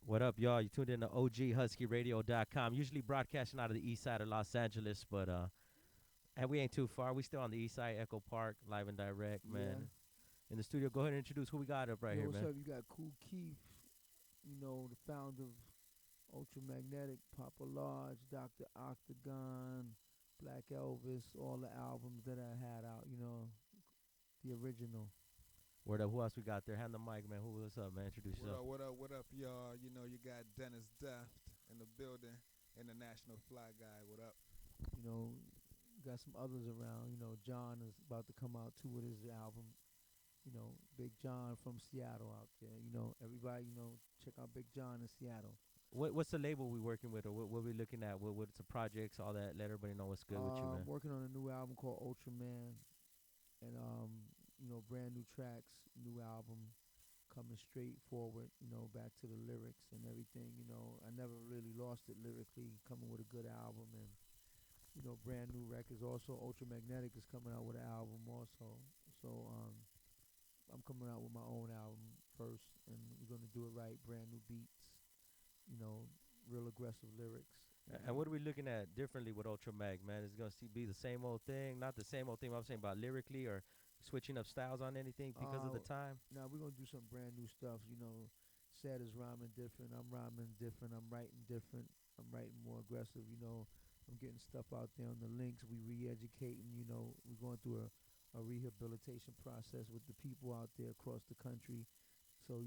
What up, y'all? You tuned in to OGHuskyRadio.com. Usually broadcasting out of the east side of Los Angeles, but and we ain't too far. We still on the east side, Echo Park, live and direct, Yeah. man. In the studio, go ahead and introduce who we got up right Yo, here, what's man. up? You got Kool, the founder of Ultramagnetic, Papa Large, Dr. Octagon, Black Elvis, all the albums that I had out, the original. Word up, who else we got there? Hand the mic, man. What's up, man? Introduce What yourself. up, what up, what up, y'all? You know, you got Dennis Deft in the building, International Fly Guy. What up? You know, got some others around. John is about to come out too with his album. Big John from Seattle out there. Everybody, check out Big John in Seattle. What's the label we working with, or what we looking at? What's the projects, all that? Let everybody know what's good with you, man. Working on a new album called Ultraman, and brand new tracks, new album, coming straight forward. Back to the lyrics and everything. I never really lost it lyrically. Coming with a good album and brand new records. Also, Ultramagnetic is coming out with an album also. So I'm coming out with my own album first, and we're gonna do it right. Brand new beats. You know, real aggressive lyrics. And what are we looking at differently with Ultra Mag, man? Is it gonna be the same old thing? Not the same old thing. I'm saying about lyrically or switching up styles on anything because of the time. Now we're gonna do some brand new stuff. Sad is rhyming different. I'm rhyming different. I'm writing different. I'm writing more aggressive. I'm getting stuff out there on the links. We re-educating. We're going through a rehabilitation process with the people out there across the country. So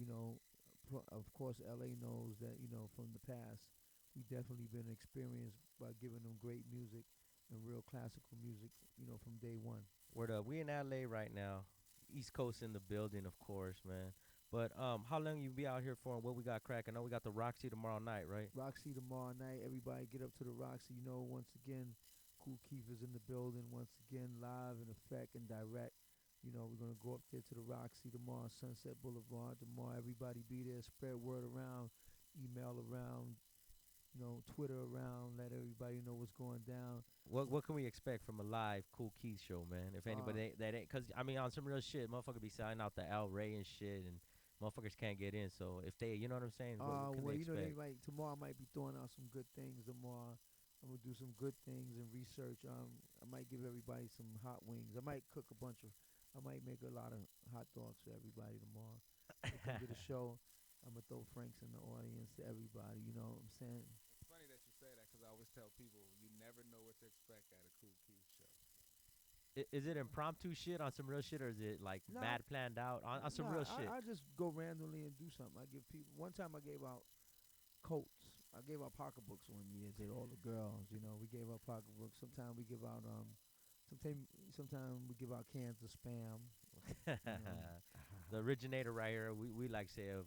of course, LA knows that from the past, we definitely been experienced by giving them great music and real classical music. From day one. Word up. We in LA right now. East Coast in the building, of course, man. But how long you be out here for and what we got cracking? I know we got the Roxy tomorrow night, right? Roxy tomorrow night. Everybody get up to the Roxy. Once again, Kool Keith is in the building. Once again, live in effect and direct. We're gonna go up there to the Roxy tomorrow, Sunset Boulevard tomorrow. Everybody be there. Spread word around. Email around. Twitter around. Let everybody know what's going down. What can we expect from a live Cool Keith show, man? If Uh, anybody that ain't, cause I mean on some real shit, motherfucker be signing out the Al Ray and shit, and motherfuckers can't get in. So if they, you know what I'm saying, what can well, they they expect? might tomorrow. I might be throwing out some good things tomorrow. I'm gonna do some good things and research. I might give everybody some hot wings. I might cook a bunch of. I might make a lot of hot dogs for everybody tomorrow. They come to the show. I'm gonna throw Franks in the audience to everybody. You know what I'm saying? It's funny that you say that because I always tell people you never know what to expect at a Cool Keith show. Is it impromptu shit on some real shit, or is it like Nah, bad planned out on some nah. real shit? I just go randomly and do something. I give people. One time I gave out coats. I gave out pocketbooks one year to all the girls. We gave out pocketbooks. Sometimes we give out Sometimes we give out cans of spam. You know. The originator right here, we like say of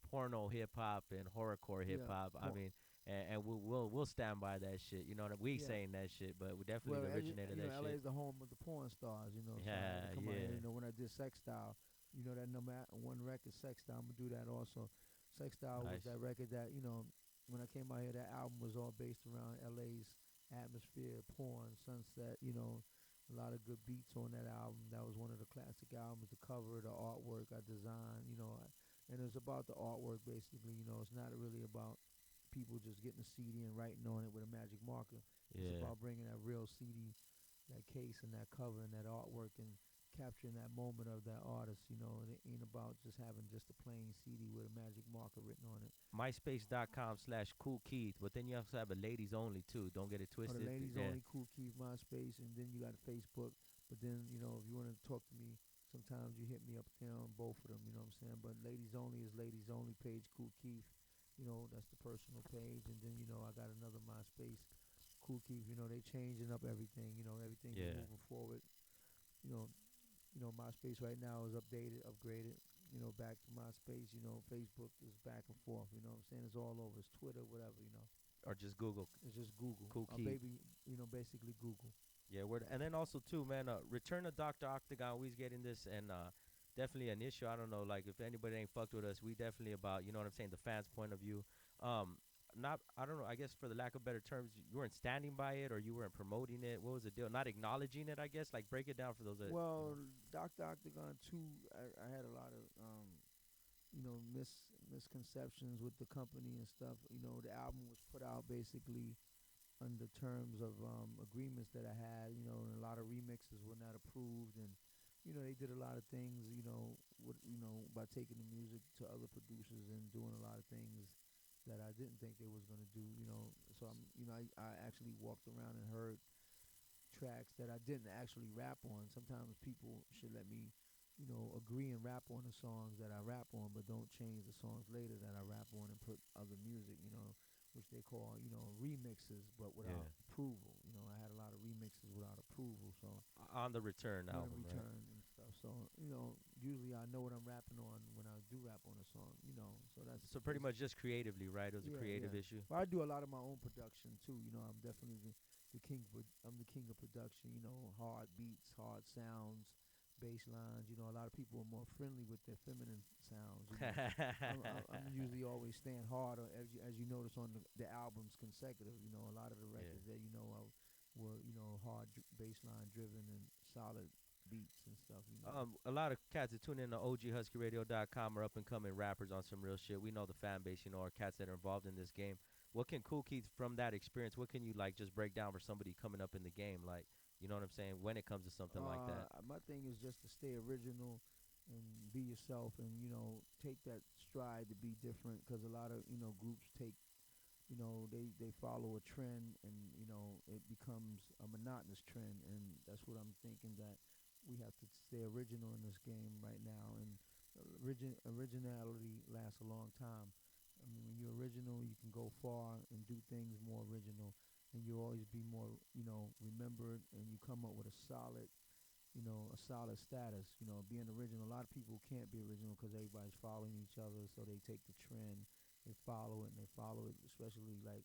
porno hip hop and horrorcore hip Yeah. hop. I mean, and we'll stand by that shit. You know what I mean? We Yeah. saying that shit, but we definitely Well, the originator of that LA shit. is the home of the porn stars. So I had to Yeah, come out here. yeah. When I did Sex Style, that number one record, Sex Style. I'm gonna do that also. Sex Style was Nice. that record that when I came out here, that album was all based around LA's atmosphere, porn, sunset. A lot of good beats on that album. That was one of the classic albums. The cover, the artwork I designed. And it's about the artwork basically. It's not really about people just getting a CD and writing on it with a magic marker. It's Yeah. about bringing that real CD, that case and that cover and that artwork and capturing that moment of that artist. And it ain't about just having just a plain CD with a magic marker written on it. MySpace.com/Cool Keith. But then you also have a ladies only too. Don't get it Or the twisted. ladies Yeah. only Kool Keith MySpace, and then you got Facebook. But then if you want to talk to me, sometimes you hit me up there on both of them. You know what I'm saying? But ladies only is ladies only page Kool Keith. That's the personal page, and then I got another MySpace Kool Keith. They changing up everything. Everything is Yeah. moving forward. You know, MySpace right now is updated, upgraded. Back to MySpace. Facebook is back and forth. You know what I'm saying? It's all over. It's Twitter, whatever. Or just Google It's just Google. Cool Keith. Baby, basically Google. Yeah, word. And then also too, man, Return of Dr. Octagon, we's getting this and definitely an issue. I don't know, like if anybody ain't fucked with us, we definitely about, you know what I'm saying, the fans' point of view. Um not I don't know, I guess for the lack of better terms, you weren't standing by it or you weren't promoting it. What was the deal? Not acknowledging it, I guess. Like break it down for those that Well, Dr. Octagon 2, I had a lot of, misconceptions with the company and stuff. The album was put out basically under terms of agreements that I had. And a lot of remixes were not approved, and they did a lot of things. By taking the music to other producers and doing a lot of things that I didn't think they was gonna do. So I actually walked around and heard tracks that I didn't actually rap on. Sometimes people should let me, agree and rap on the songs that I rap on, but don't change the songs later that I rap on and put other music, which they call, remixes, but without Yeah. approval. I had a lot of remixes without approval, so On the Return on the album, right? return and stuff. So, usually I know what I'm rapping on when I do rap on a song, so that's So pretty much basically. just creatively, right? It was a Yeah, creative yeah. issue. But I do a lot of my own production too. I'm definitely the king. I'm the king of production. Hard beats, hard sounds, bass lines. A lot of people are more friendly with their feminine sounds. I'm usually always staying hard, as you notice on the albums consecutive. A lot of the Yeah. records that were hard bass line driven and solid beats and stuff. A lot of cats that tune in to OGHuskyRadio.com are up and coming rappers on some real shit. We know the fan base, are cats that are involved in this game. What can Kool Keith from that experience? What can you like just break down for somebody coming up in the game? Like, you know what I'm saying? When it comes to something like that. My thing is just to stay original and be yourself, and take that stride to be different, because a lot of groups take, they follow a trend, and it becomes a monotonous trend, and that's what I'm thinking, that we have to stay original in this game right now. And originality lasts a long time. I mean, when you're original, you can go far and do things more original, and you always be more, remembered, and you come up with a solid status. Being original. A lot of people can't be original because everybody's following each other, so they take the trend, they follow it, and they follow it. Especially like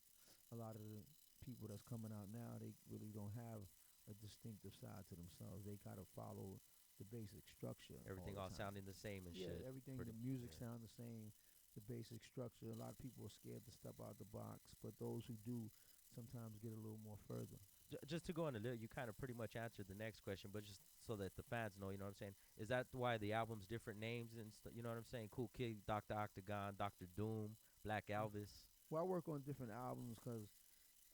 a lot of the people that's coming out now, they really don't have a distinctive side to themselves. They gotta follow the basic structure all Everything the all time. sounding the same and Yeah, shit. everything. Pretty, The music yeah. sounds the same, the basic structure. A lot of people are scared to step out the box, but those who do sometimes get a little more further. Just to go on a little, you kind of pretty much answered the next question, but just so that the fans know, you know what I'm saying? Is that why the album's different names and you know what I'm saying? Kool Kid, Dr. Octagon, Dr. Doom, Black Elvis. Well, I work on different albums because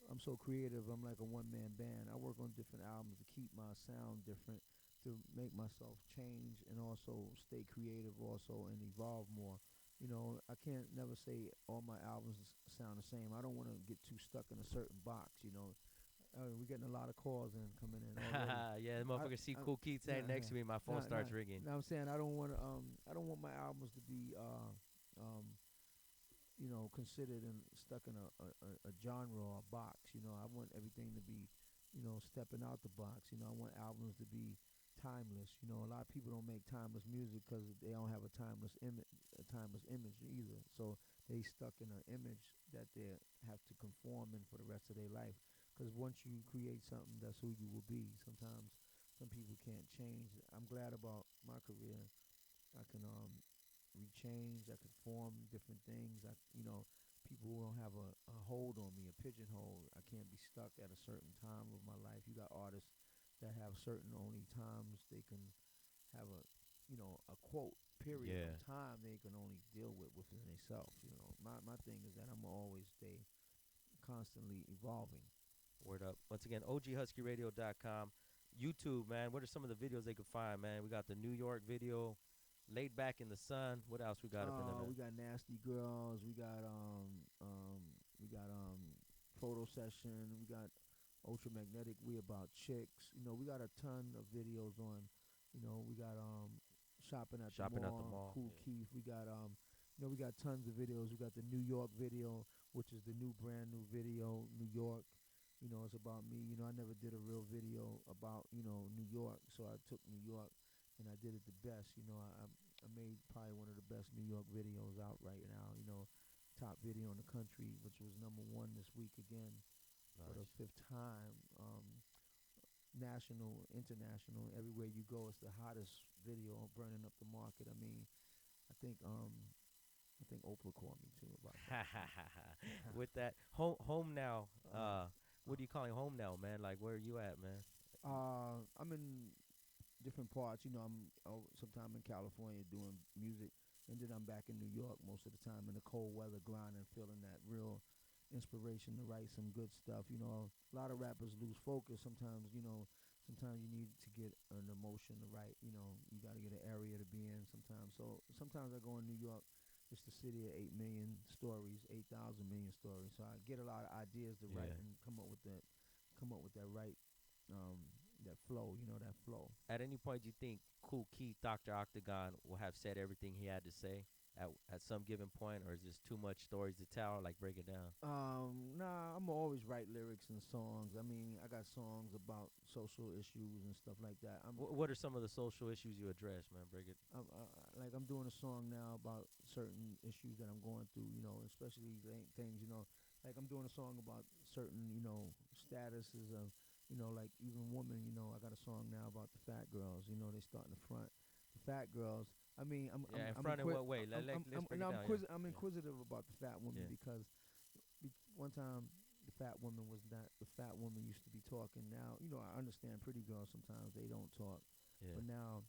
I'm so creative. I'm like a one man band. I work on different albums to keep my sound different, to make myself change, and also stay creative, also, and evolve more. I can't never say all my albums sound the same. I don't want to get too stuck in a certain box. We're getting a lot of calls in coming in already. Yeah, the I, motherfucker see I Kool Keith nah, saying next to me, my phone nah, nah, starts ringing. nah. I'm saying I don't want my albums to be considered and stuck in a genre or a box. I want everything to be, stepping out the box. I want albums to be timeless. A lot of people don't make timeless music because they don't have a timeless image either. So they stuck in an image that they have to conform in for the rest of their life. Because once you create something, that's who you will be. Sometimes some people can't change. I'm glad about my career. I can rechange. I can form different things. People won't have a hold on me, a pigeonhole. I can't be stuck at a certain time of my life. You got artists that have certain only times they can have a quote period of Yeah, time they can only deal with within themselves. My thing is that I'm always stay constantly evolving. word up. Once again, OGHuskyRadio.com. YouTube, man. What are some of the videos they could find, man? We got the New York video, Laid Back in the Sun. What else we got up in there, man? We got Nasty Girls. We got Photo Session. We got Ultramagnetic. We about chicks. We got a ton of videos on. We got Shopping at the Shopping at the Mall. mall. Kool Keith. We got we got tons of videos. We got the New York video, which is the new brand new video, New York. It's about me. I never did a real video about New York, so I took New York and I did it the best. I made probably one of the best New York videos out right now. Top video in the country, which was #1 this week again Yeah. for the Nice. fifth time. National, international, everywhere you go, it's the hottest video burning up the market. I mean, I think Oprah called me too about that. With that, home now. uh, What do you calling home now, man? Like, where are you at, man? I'm in different parts. I'm sometime in California doing music and then I'm back in New York most of the time in the cold weather, grinding, feeling that real inspiration to write some good stuff. You know, a lot of rappers lose focus sometimes. You know, sometimes you need to get an emotion to write. You know, you got to get an area to be in sometimes. So sometimes I go in New York. It's the city of 8 million stories, 8,000 million stories. So I get a lot of ideas to write Yeah. and come up with that right, um, that flow. You know, that flow. At any point, do you think Kool Keith, Dr. Octagon, will have said everything he had to say at some given point, or is this too much stories to tell? Like, break it down. Nah, I'm always write lyrics and songs. I mean, I got songs about social issues and stuff like that. What are some of the social issues you address, man? Break it. Like I'm doing a song now about certain issues that I'm going through. You know, especially things. You know, like I'm doing a song about certain, statuses of, like even women. You know, I got a song now about the fat girls. You know, they starting to front the fat girls. I mean, Yeah, in front in what way? Let's break it down. I'm Yeah. inquisitive about the fat woman Yeah. because one time the fat woman was not the fat woman used to be talking. Now, I understand pretty girls sometimes they don't talk, Yeah. but now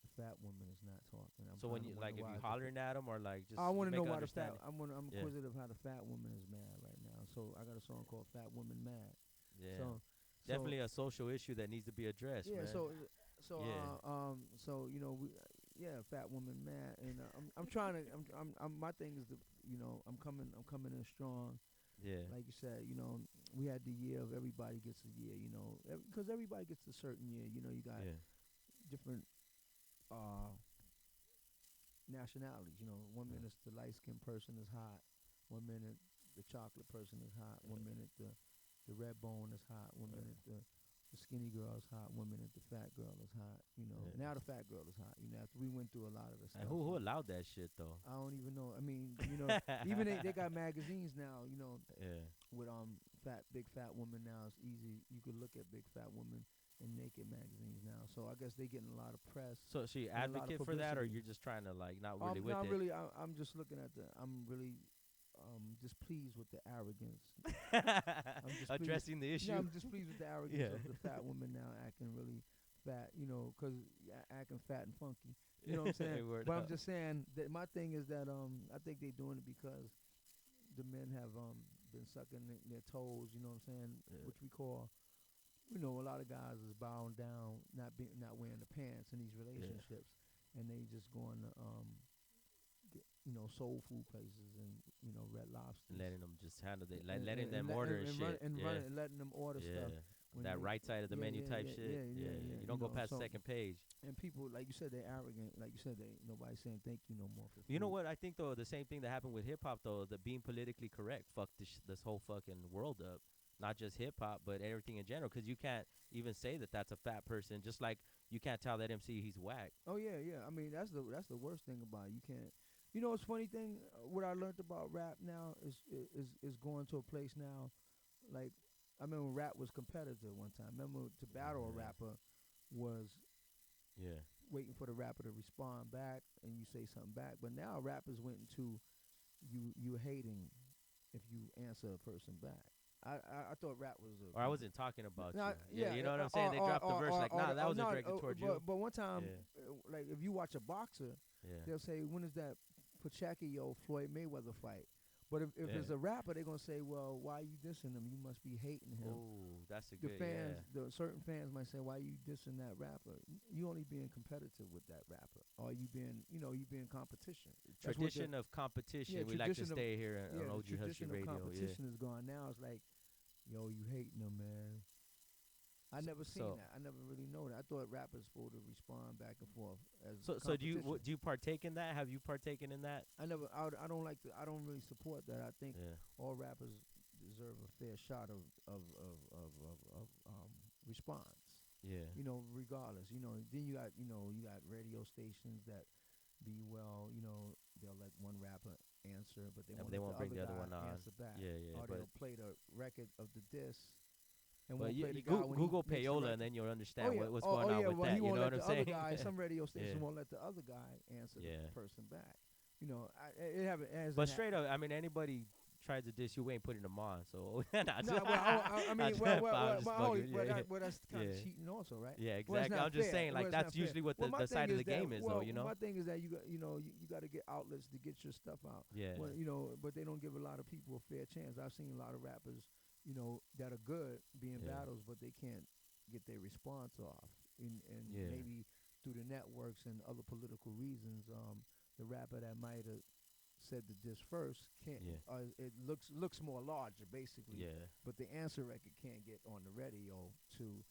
the fat woman is not talking. I'm So when trying you to like, wonder if why you is the hollering at them, or like just I want to know make an why the fat. understanding. I'm Yeah. inquisitive how the fat woman is mad right now. So I got a song called "Fat Woman Mad." Yeah. So, so Definitely a social issue that needs to be addressed, yeah. man. Yeah. So yeah, fat woman mad, and I'm trying to. My thing is I'm coming in strong. Yeah. Like you said, we had the year of everybody gets a year, because everybody gets a certain year. You got Yeah. different uh, nationalities. One Yeah. minute the light skinned person is hot, 1 minute the chocolate person is hot, Yeah. 1 minute the red bone is hot, one Yeah. minute the skinny girl is hot, 1 minute the fat girl is hot. Yeah. Now the fat girl is hot. After we went through a lot of the And stuff. who allowed that shit though? I don't even know. I mean, even they got magazines now. Yeah. With big fat woman now, it's easy. You could look at big fat woman in naked magazines now. So I guess they getting a lot of press So you and a lot of advocate for that, or publicity. you're just trying to like not really No, with I'm it? really. I'm just looking at I'm really displeased with the arrogance. I'm displeased. Addressing the No, issue. I'm displeased with the arrogance Yeah. of the fat woman now acting really fat. Because acting fat and funky. You know what I'm saying? Hey, word But I'm up. just saying that my thing is that I think they're doing it because the men have been sucking their toes. You know what I'm saying? Yeah. Which we call. A lot of guys is bowing down, not wearing the pants in these Yeah. relationships, and they just going to soul food places and Red Lobsters Letting them just handle it, like and letting and, them let, order and and run shit. and Yeah. run and letting them order stuff Yeah. when That they right side of the yeah menu yeah type yeah shit. yeah Yeah. yeah yeah You don't go past the so second page. and people like you said they're arrogant like you said they nobody's saying thank you no more for You know food. what? I think though the same thing that happened with hip hop though, the being politically correct fucked this whole fucking world up. Not just hip hop, but everything in general. Because you can't even say that that's a fat person. Just like you can't tell that MC he's whack. Oh yeah. I mean that's the worst thing about it. You can't. What's funny thing? What I learned about rap now is going to a place now. Like I remember rap was competitive one time. Remember to battle a Yeah. rapper was Yeah. waiting for the rapper to respond back and you say something back. But now rappers went into you hating if you answer a person back. I thought rap was a Or I wasn't talking about no, you. Yeah, yeah, you know what I'm saying? They dropped the verse like, nah, that wasn't not, directed towards you. but one time, Yeah. like if you watch a boxer, Yeah. they'll say when is that Pacquiao Floyd Mayweather fight? But if Yeah. it's a rapper, they're gonna say, well, why are you dissing him? You must be hating him. Oh, that's a The good. fans, Yeah. the certain fans might say, "Why you dissing that rapper? You only being competitive with that rapper, or you being competition." That's what Tradition of competition. yeah, We like to tradition of stay here on the OG Husky tradition of Radio. Yeah. competition is gone. Now it's like, yo, you hating them, man. I never seen So, that. I never really know that. I thought rappers supposed to respond back and forth as so do you competition. do you partake in that? Have you partaken in that? I never. I don't like to. I don't really support that. I think Yeah. all rappers deserve a fair shot of response. Yeah. Regardless. Then you got radio stations that be they'll let one rapper answer, but they Yeah, but won't they let the won't bring other the other guy one on. answer back, Yeah, yeah. or they'll play the record of the diss and But won't you, play the you guy when he Google makes the payola, record. and then you'll Oh understand yeah, what's oh, going oh on yeah. with Well, that. he You won't know let what I'm the other saying? guy. Some radio station Yeah. won't let the other guy answer Yeah. the person back. It But hasn't straight up, I mean, anybody tried to diss you, we ain't putting them on. So nah, No, well, I I'm mean, just, I'm well, just hold bugging. it, Yeah, yeah, well, that's kind of yeah, cheating also, right? yeah. Well, it's Exactly. not I'm just fair. saying, Well, like it's not that's fair. usually what Well, my the thing side of is the that, game is, though. well, You know? my thing is that you got to get outlets to get your stuff out. Yeah, Well, but they don't give a lot of people a fair chance. I've seen a lot of rappers, that are good being yeah, battles, but they can't get their response off, and yeah, maybe through the networks and other political reasons, the rapper that might have said the diss first can't. yeah, It looks more larger, basically, yeah. but the answer record can't get on the radio to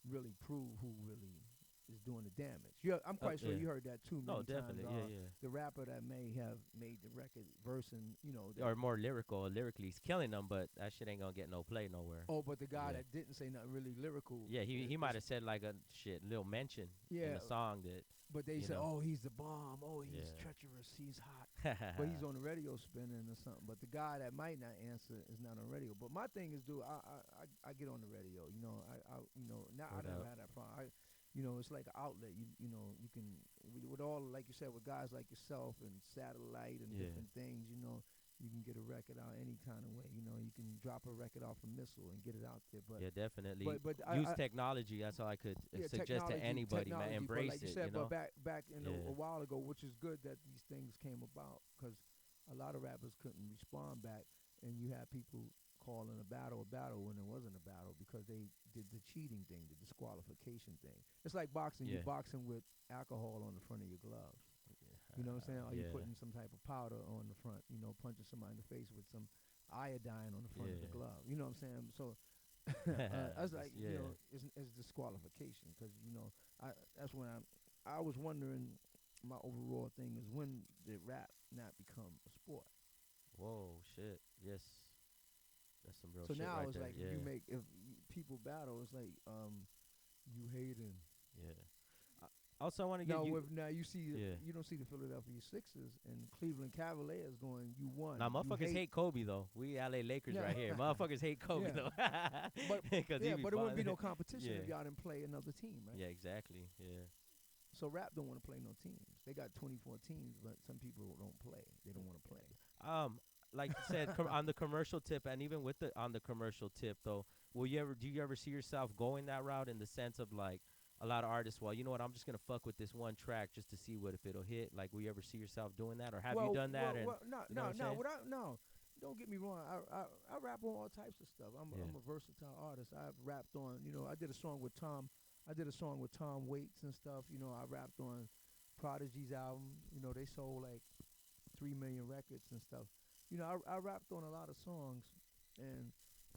really prove who really is doing the damage. Yeah, I'm quite sure Yeah. you heard that too No, many times. definitely. Yeah, yeah. The rapper that may have made the record versing, that. Or more lyrical. Lyrically, he's killing them, but that shit ain't gonna get no play nowhere. Oh, but the guy Yeah. that didn't say nothing really lyrical. Yeah, he might Is, have said like a shit little mention in yeah, the song that but they you said, know. "Oh, he's the bomb. Oh, he's Yeah. treacherous. He's hot." But he's on the radio spinning or something. But the guy that might not answer is not on radio. But my thing is, dude, I get on the radio. Now I Word never up. had that problem. It's like an outlet. You can with all, like you said, with guys like yourself and satellite and Yeah. different things. You can get a record out any kind of way. You can drop a record off a missile and get it out there. But Yeah, definitely. but Use technology. That's all I could yeah, suggest to anybody, man. technology. But Embrace like you it. said, You know. but back in Yeah. a while ago, which is good that these things came about, because a lot of rappers couldn't respond back, and you had people calling a battle when it wasn't a battle because they did the cheating thing, the disqualification thing. It's like boxing. Yeah. You're boxing with alcohol on the front of your gloves. You know what I'm saying? Or you Yeah. putting some type of powder on the front, punching somebody in the face with some iodine on the front of the Yeah. glove. You know what I'm saying? So I was like, Yeah. it's disqualification, because that's when I was wondering. My overall thing is, when did rap not become a sport? Whoa, shit. Yes. That's some real So shit now right it's there. like, Yeah. if people battle, it's like, you hating. Yeah. Also, I want to get Now you. now Yeah. you don't see the Philadelphia Sixers and Cleveland Cavaliers going, you won. Now, You motherfuckers hate Kobe though. We LA Lakers Yeah. right here. Motherfuckers hate Kobe Yeah. though. But Because yeah, but it wouldn't be no competition if y'all didn't play another team, right? Yeah, exactly. Yeah. So rap don't want to play no teams. They got 24 teams, but some people don't play. They don't want to play. Um, like you said, on the commercial tip, and even with the on the commercial tip though, do you ever see yourself going that route in the sense of like a lot of artists? Well, you know what? I'm just gonna fuck with this one track just to see what if it'll hit. Like, will you ever see yourself doing that, or have you done that? No, You know what I'm saying? no. Don't get me wrong. I rap on all types of stuff. I'm Yeah. a versatile artist. I've rapped on. I did a song with Tom. I did a song with Tom Waits and stuff. I rapped on Prodigy's album. They sold like 3 million records and stuff. I rapped on a lot of songs, and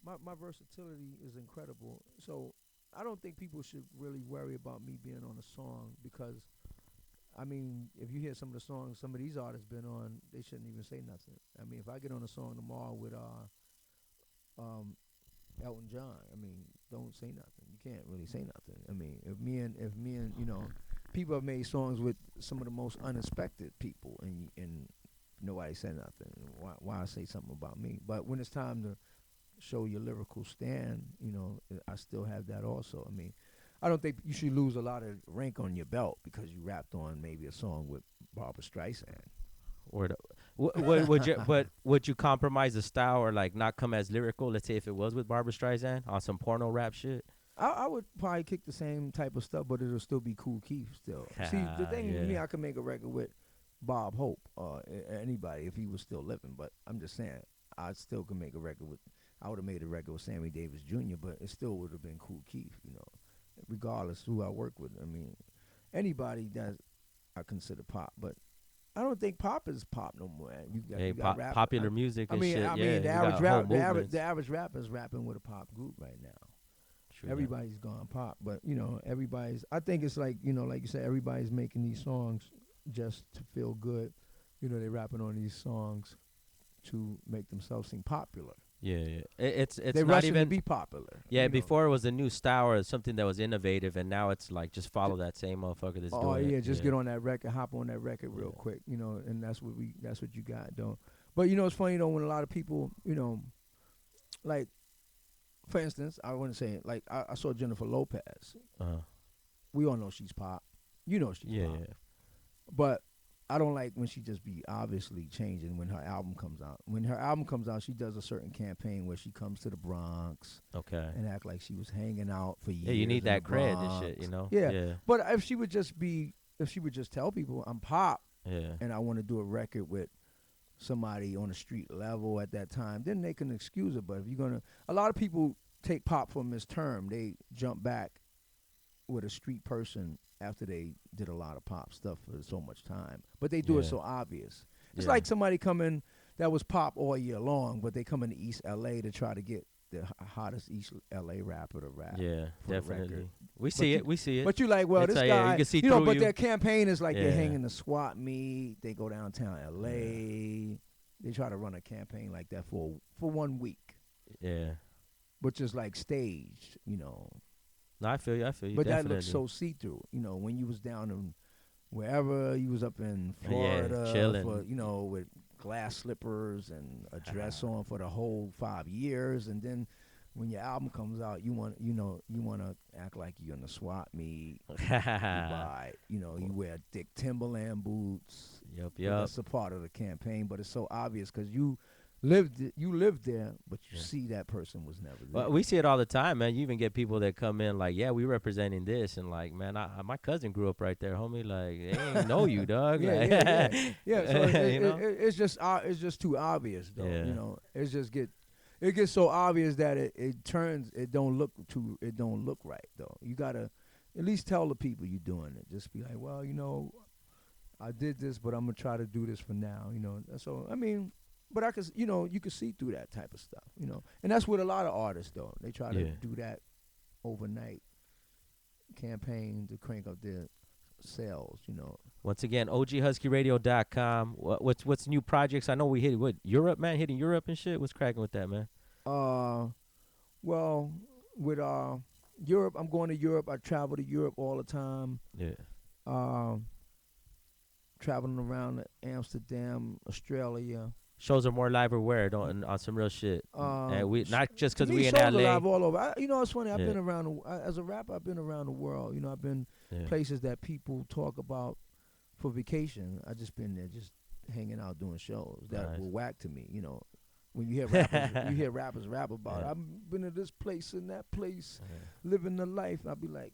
my versatility is incredible. So I don't think people should really worry about me being on a song, because I mean, if you hear some of the songs some of these artists been on, they shouldn't even say nothing. I mean, if I get on a song tomorrow with um Elton John, I mean, don't say nothing. You can't really say nothing. I mean, if me and people have made songs with some of the most unexpected people, and nobody said nothing. Why say something about me? But when it's time to show your lyrical stand, I still have that also. I mean, I don't think you should lose a lot of rank on your belt because you rapped on maybe a song with Barbara Streisand. Or would you? But would you compromise the style or like not come as lyrical? Let's say if it was with Barbara Streisand on some porno rap shit. I would probably kick the same type of stuff, but it'll still be Kool Keith still. See, the thing with me, Yeah. I could make a record with Bob Hope or anybody if he was still living, but I'm just saying, I still could make a record with, I would have made a record with Sammy Davis Jr., but it still would have been Kool Keith, regardless who I work with. I mean, anybody that I consider pop, but I don't think pop is pop no more. Hey, You got rap. popular music I and mean, shit. I Yeah, mean, the you average got rap, whole the movements. average rapper is rapping with a pop group right now. True that. Everybody's gone pop, but everybody's. I think it's like like you said, everybody's making these songs just to feel good. They rapping on these songs to make themselves seem popular. Yeah, yeah. It's They not rushing even to be popular. Yeah, before it was a new style or something that was innovative, and now it's like just follow that same motherfucker that's Oh doing yeah, it. just get on that record, hop on that record real Yeah. quick, and that's what you got, though. But it's funny though when a lot of people, like, for instance, I wouldn't say it, like I saw Jennifer Lopez. Uh-huh. We all know she's pop. You know she's Yeah, pop. yeah. But I don't like when she just be obviously changing when her album comes out. When her album comes out, she does a certain campaign where she comes to the Bronx Okay. and act like she was hanging out for Yeah, you years need in the that cred and shit, you Bronx. know? Yeah, Yeah. but if she would just tell people I'm Pop Yeah. and I want to do a record with somebody on the street level at that time, then they can excuse it. But if you're gonna, a lot of people take Pop from his term. They jump back with a street person after they did a lot of Pop stuff for so much time. But they do it Yeah. so obvious. It's Yeah. like somebody coming that was Pop all year long, but they come into East LA to try to get the hottest East LA rapper to rap. Yeah, for the record. definitely. We But see you- it. We see it. But you like, well, It's this yeah, guy, you can see know, through but you. their campaign is like they're Yeah. hanging the swap meet. They go downtown LA. They try to run a campaign like that for 1 week, Yeah. but just like staged, you know. No, I feel you. I feel you. But definitely. that looks so see through, you know, when you was down in wherever you was up in Yeah, Florida, chilling. for, you know, with glass slippers and a dress on for the whole 5 years, and then when your album comes out, you want to act like you're in the swap meet. You buy, you wear thick Timberland boots. Yup. But Yup. that's a part of the campaign, but it's so obvious because you lived there, but you Yeah. see that person was never there. Well, we see it all the time, man. You even get people that come in like, "Yeah, we representing this," and like, man, my cousin grew up right there, homie. Like, they ain't know you, dog. Yeah, Like, yeah. So you know? it's just too obvious, though. Yeah. You know, it gets so obvious that it don't look right, though. You gotta at least tell the people you're doing it. Just be like, well, I did this, but I'm gonna try to do this for now. So I mean, but I could, you could see through that type of stuff. And that's with a lot of artists, though. They try to Yeah. do that overnight campaign to crank up their sales. Once again, OGHuskyRadio.com. What's new projects? I know we hit Europe, man. Hitting Europe and shit. What's cracking with that, man? Well, with Europe, I'm going to Europe. I travel to Europe all the time. Yeah. Traveling around Amsterdam, Australia. Shows are more live or where on some real shit. And we not just To because me, we in shows are LA. live all over. It's funny. I've Yeah. been around as a rapper. I've been around the world. I've been Yeah. places that people talk about for vacation. I just been there, just hanging out doing shows that Nice. were whack to me. When you hear rappers, you hear rappers rap about, Yeah. I've been to this place and that place, Yeah. living the life. I'd be like,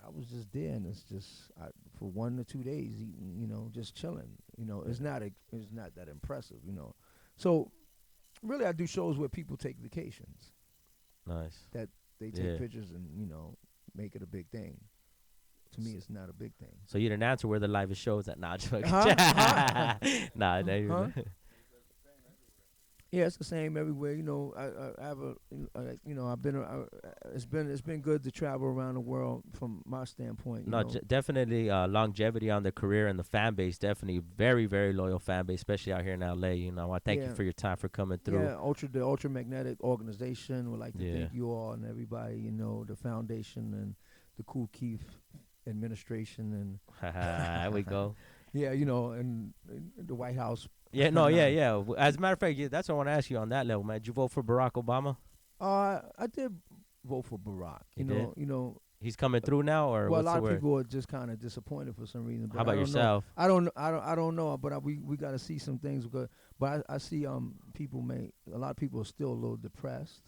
I was just there, and it's just for 1 or 2 days eating, just chilling. It's not that impressive. So really, I do shows where people take vacations. Nice. They take Yeah. pictures and make it a big thing. To me, it's not a big thing. So you didn't answer where the live shows at? Nah, just Huh? Huh? nah. Huh? Yeah, it's the same everywhere. I have I've been. It's been good to travel around the world from my standpoint. No, definitely longevity on the career and the fan base. Definitely very, very loyal fan base, especially out here in LA. I want to thank you Yeah. for your time for coming through. Yeah, the Ultra Magnetic Organization would like to Yeah. thank you all and everybody. The foundation and the Kool Keith administration and There we go. yeah, and the White House. Yeah, no, yeah. As a matter of fact, that's what I want to ask you on that level, man. Did you vote for Barack Obama? I did vote for Barack. You He's coming through now, or well, a what's lot the of word? people are just kind of disappointed for some reason. But How about I don't know. yourself? I don't know. But we got to see some things. But I see a lot of people are still a little depressed.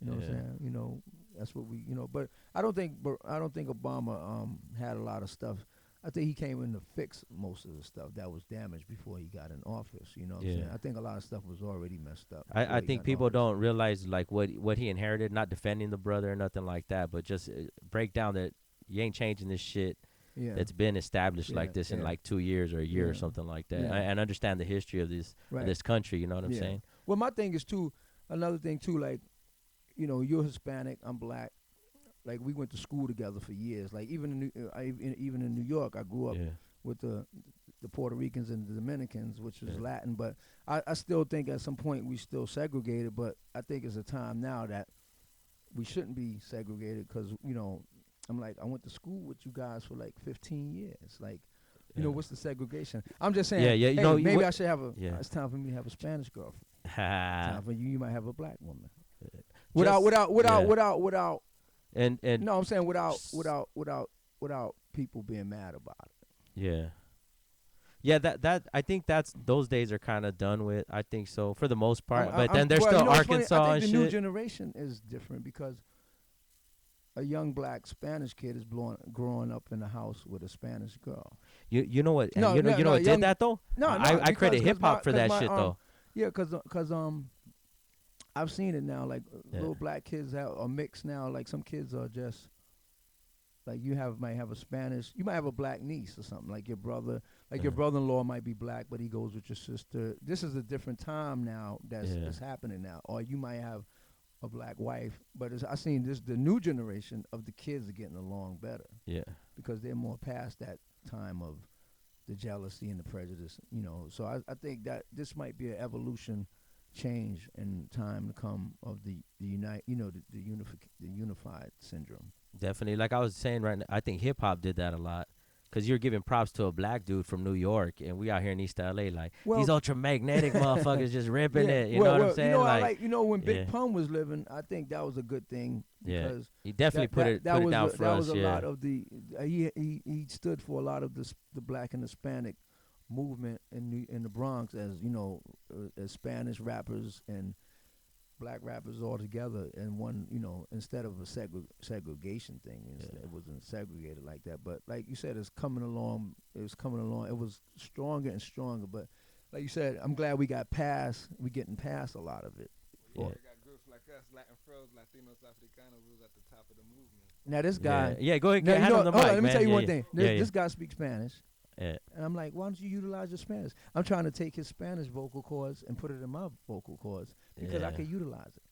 You know what I'm Yeah. saying? That's what we. But I don't think Obama had a lot of stuff. I think he came in to fix most of the stuff that was damaged before he got in office. You know what I'm saying? Yeah. I think a lot of stuff was already messed up. I before he think got in people office. don't realize like what he inherited. Not defending the brother or nothing like that, but just break down that you ain't changing this shit Yeah. that's been established like Yeah, this in yeah. like 2 years or a year or Yeah. something like that, Yeah. and understand the history of this Right. this country. You know what I'm Yeah. saying? Well, my thing is too. Another thing too, like, you're Hispanic, I'm black. Like, we went to school together for years. Like, even in New York, I grew up Yeah. with the Puerto Ricans and the Dominicans, which was Yeah. Latin. But I still think at some point we still segregated. But I think it's a time now that we shouldn't be segregated because I'm like, I went to school with you guys for like 15 years. Like, Yeah. what's the segregation? I'm just saying. Yeah, yeah, Hey, maybe I should have Yeah. It's time for me to have a Spanish girlfriend. Ha. Time for you. You might have a black woman. Just- Without yeah. and no, I'm saying without people being mad about it. yeah. Yeah, that I think that's those days are kind of done with. I think so for the most part. But I'm then there's well. still You know what's funny? I Arkansas think and the new shit. generation is different because a young black Spanish kid is growing up in a house with a Spanish girl. You know what? And No, no, you know no, what did young. that though? No, I no, I because credit hip hop for cause that my shit though. yeah, cause I've seen it now. Like Yeah. little black kids are mixed now. Like some kids are just like might have a Spanish. You might have a black niece or something. Like your brother, like your Uh, brother-in-law might be black, but he goes with your sister. This is a different time now yeah. that's happening now. Or you might have a black wife, but I seen this the new generation of the kids are getting along better Yeah. because they're more past that time of the jealousy and the prejudice, So I think that this might be an evolution change in time to come of the unite, the unified syndrome. Definitely. Like I was saying right now, I think hip hop did that a lot. Cause you're giving props to a black dude from New York, and we out here in East LA, like these Well, ultramagnetic motherfuckers just ripping yeah, it. You know what I'm saying? I Like, like when yeah, Big Pun was living, I think that was a good thing yeah. because He definitely put it down for that was us. a Yeah, lot of he stood for a lot of the black and Hispanic movement in the Bronx as as Spanish rappers and black rappers all together in one, instead of a segregation thing. yeah. It wasn't segregated like that. But like you said, it's coming along. It was coming along. It was stronger and stronger. But like you said, I'm glad we got past. We getting past a lot of it. Yeah. Or- You got groups like us, Latin Fros, Latinos, Africanos, was at the top of the movement. Now this Yeah, guy. yeah. Go ahead, Now get hand on the hold on. mic, Let me tell man. you Yeah, one yeah, thing. yeah, yeah. This guy speaks Spanish. Yeah. And I'm like, why don't you utilize your Spanish? I'm trying to take his Spanish vocal cords and put it in my vocal cords because I Yeah. can utilize it.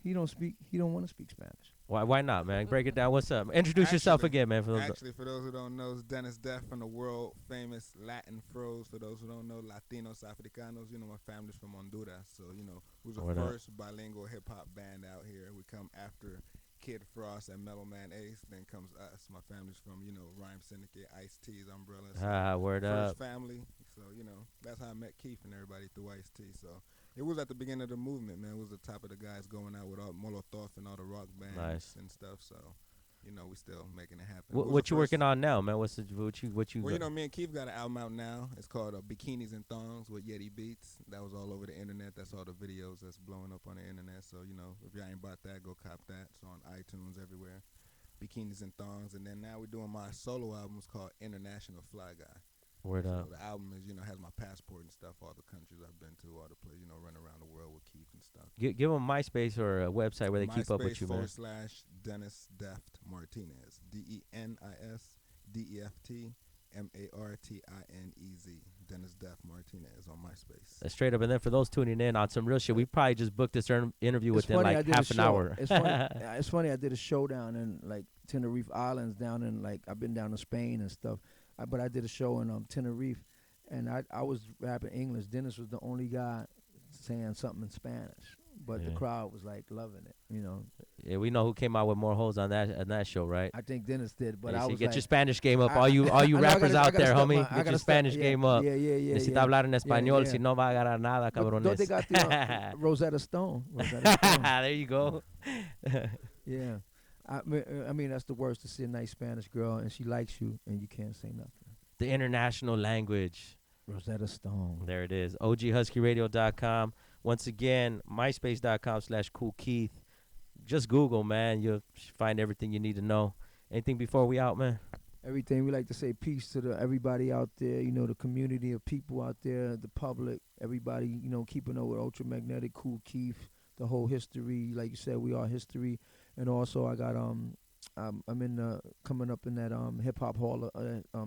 He don't speak. He don't want to speak Spanish. Why not, man? Break it down. What's up? Introduce yourself Actually, again, man. For those. actually, for those who don't know, it's Dennis Death from the world famous Latin Fros. For those who don't know, Latinos, Africanos. My family's from Honduras, so who's the What up? first bilingual hip hop band out here. We come after Kid Frost and Mellow Man Ace. Then comes us. My family's from Rhyme Syndicate, Ice T's, Umbrella. So Word first up. family. So that's how I met Keith and everybody through Ice T. So it was at the beginning of the movement, man. It was the top of the guys going out with all Molotov and all the rock bands Nice. and stuff. So we still making it happen. What you working on now, man? What you Well, got? me and Keith got an album out now. It's called Bikinis and Thongs with Yeti Beats. That was all over the internet. That's all the videos that's blowing up on the internet. So if y'all ain't bought that, go cop that. It's on iTunes everywhere. Bikinis and Thongs, and then now we're doing my solo album. It's called International Fly Guy. Word So up. the album is, has my passport and stuff, all the countries I've been to, all the places, run around the world with Keith and stuff. Give them MySpace or a website where they keep up with you, man. MySpace / Dennis Deft Martinez. DenisDeftMartinez. Dennis Deft Martinez on MySpace. That's straight up. And then for those tuning in on some real shit, we probably just booked this interview It's within funny, I like did a half an show. hour. It's funny. It's funny. I did a show down in like Tenerife Islands, down in like I've been down to Spain and stuff. But I did a show in Tenerife, and I was rapping English. Dennis was the only guy saying something in Spanish, but the Yeah. crowd was like loving it. Yeah, we know who came out with more hoes on that show, right? I think Dennis did, but Yeah, I see, was get like, your Spanish game up. I- all you I know, I rappers gotta- I out gotta there, step homie. my- I Get gotta your step- Spanish yeah, game up. Yeah, yeah, yeah. Necesita yeah. hablar en español, yeah. si no va a ganar nada, But cabrones. don't they got the Rosetta Stone? Rosetta Stone. There you go. Yeah. I mean, that's the worst to see a nice Spanish girl and she likes you and you can't say nothing. The international language. Rosetta Stone. There it is. OGHuskyRadio.com. Once again, MySpace.com/CoolKeith. Just Google, man. You'll find everything you need to know. Anything before we out, man? Everything we like to say peace to everybody out there, the community of people out there, the public, everybody, keeping up with Ultramagnetic, Kool Keith, the whole history. Like you said, we are history. And also I got I'm in coming up in that hip hop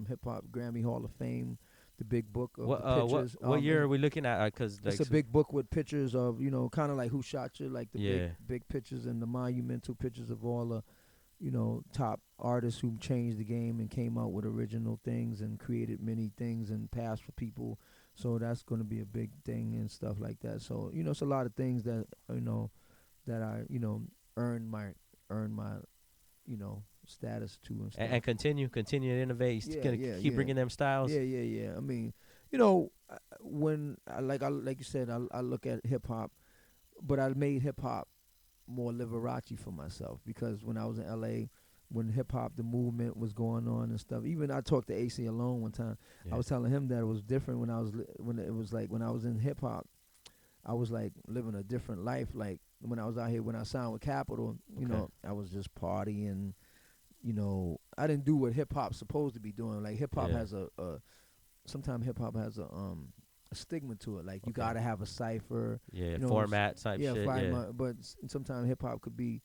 hip hop Grammy Hall of Fame, the big book of What the pictures. what year are we looking at? Cause like It's a big book with pictures of, kind of like Who Shot You, like the Yeah. big pictures and the monumental pictures of all the, top artists who changed the game and came out with original things and created many things and passed for people. So that's going to be a big thing and stuff like that. So, it's a lot of things that, that I, earned my, status to and stuff. and continue to innovate. Yeah, Gonna yeah, keep yeah. bringing them styles. Yeah. I mean, when like you said, I look at hip hop, but I made hip hop more Liberace for myself because when I was in LA, when hip hop the movement was going on and stuff. Even I talked to AC Alone one time. I Yeah. was telling him that it was different when when it was like when I was in hip hop. I was like living a different life. Like when I was out here, when I signed with Capitol, you Okay. know, I was just partying. You know, I didn't do what hip hop's supposed to be doing. Like hip hop Yeah. has a sometimes hip hop has a stigma to it. Like you Okay. gotta have a cipher. Yeah. You know, Format type yeah, shit. five Yeah. months. But sometimes hip hop could be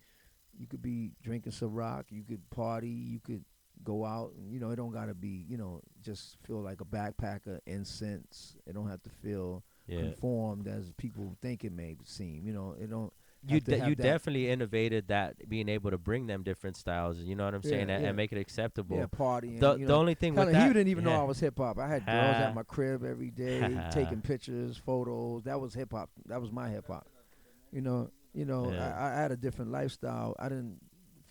you could be drinking some rock, you could party, you could go out, and you know, it don't gotta be, you know, just feel like a backpacker incense. It don't have to feel Yeah. conformed as people think it may seem. You know, it don't You have to you have that. definitely innovated that, being able to bring them different styles. You know what I'm Yeah, saying, yeah, and make it yeah, acceptable. partying. The You the know, only thing hell, with he that, didn't even know yeah. I was hip hop. I had girls at Ha my crib every day ha. taking pictures, photos. That was hip hop. That was my hip hop. Yeah. I had a different lifestyle. I didn't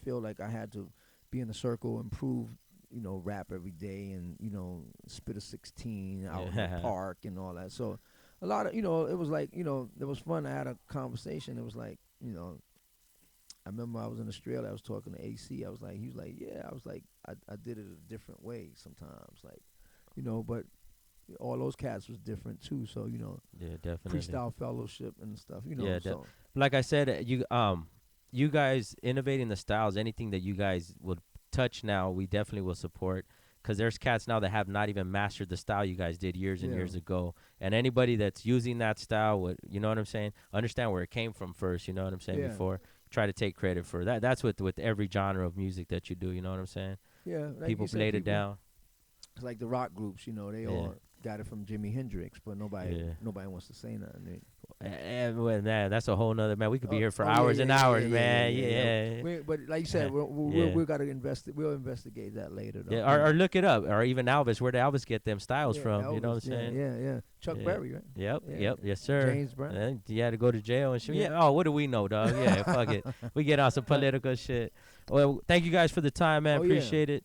feel like I had to be in a circle and prove, you know, rap every day and, you know, spit a 16 out in the Yeah. park and all that. So a lot of, you know, it was like, you know, it was fun. I had a conversation. It was like, you know, I remember I was in Australia. I was talking to AC. I was like, he was like, yeah. I was like, I did it a different way sometimes. Like, you know, but all those cats was different too. So, you know, Yeah. Definitely. freestyle fellowship and stuff, you know, Yeah. so. Like I said, you guys innovating the styles. Anything that you guys would touch now, we definitely will support. Cause there's cats now that have not even mastered the style you guys did years and Yeah. years ago. And anybody that's using that style would, you know what I'm saying, understand where it came from first. You know what I'm saying, Yeah. before try to take credit for that. That's with every genre of music that you do. You know what I'm saying? Yeah, like you People said, laid it people. down. It's like the rock groups, you know, they Yeah. all got it from Jimi Hendrix, but Yeah. nobody wants to say nothing. Well, man, that's a whole nother, man. We could be here for Yeah, hours yeah, and yeah, yeah, hours, yeah, yeah, man. yeah, yeah. Yeah. But like you said, Yeah. we got to we'll investigate that later, though. Yeah, You or know. look it up, or even Elvis. Where did Elvis get them styles Yeah, from? You know what Elvis. I'm Yeah, saying? yeah, yeah. Chuck Yeah. Berry, right? Yep. Yeah. Yep. Yes, sir. James Brown. And you had to go to jail and shit. Yeah. Yeah. Oh, what do we know, dog? Yeah. Fuck it. We get on some political shit. Well, thank you guys for the time, man. Oh yeah. Appreciate it.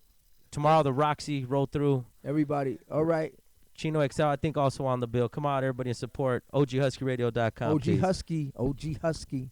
Tomorrow the Roxy roll through. Everybody. All right. Chino XL, I think, also on the bill. Come on, everybody, and support. OGHuskyRadio.com, OG please. Husky. OG Husky.